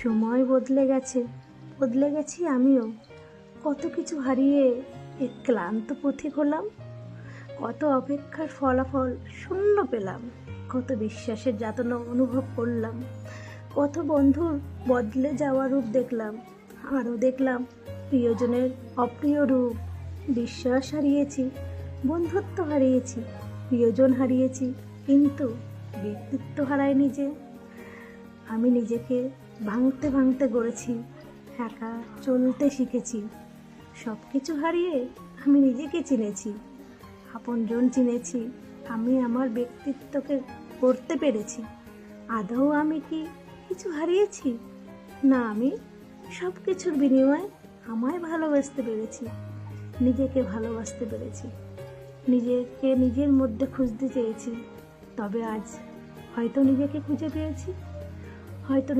সময় বদলে গেছে, বদলে গেছি আমিও। কত কিছু হারিয়ে এক ক্লান্ত পথিক হলাম। কত অপেক্ষার ফলাফল শূন্য পেলাম। কত বিশ্বাসের যাতনা অনুভব করলাম। কত বন্ধুর বদলে যাওয়া রূপ দেখলাম। আরও দেখলাম প্রিয়জনের অপ্রিয় রূপ। বিশ্বাস হারিয়েছি, বন্ধুত্ব হারিয়েছি, প্রিয়জন হারিয়েছি, কিন্তু ব্যক্তিত্ব হারায়নি যে। আমি নিজেকে ভাঙতে ভাঙতে গড়েছি, একা চলতে শিখেছি। সব কিছু হারিয়ে আমি নিজেকে চিনেছি, আপনজন চিনেছি। আমি আমার ব্যক্তিত্বকে গড়তে পেরেছি। আদৌ আমি কি কিছু হারিয়েছি? না, আমি সব কিছুর বিনিময়ে আমায় ভালোবাসতে পেরেছি, নিজেকে ভালোবাসতে পেরেছি, নিজেকে নিজের মধ্যে খুঁজতে চেয়েছি। তবে আজ হয়তো নিজেকে খুঁজে পেয়েছি, হয়তো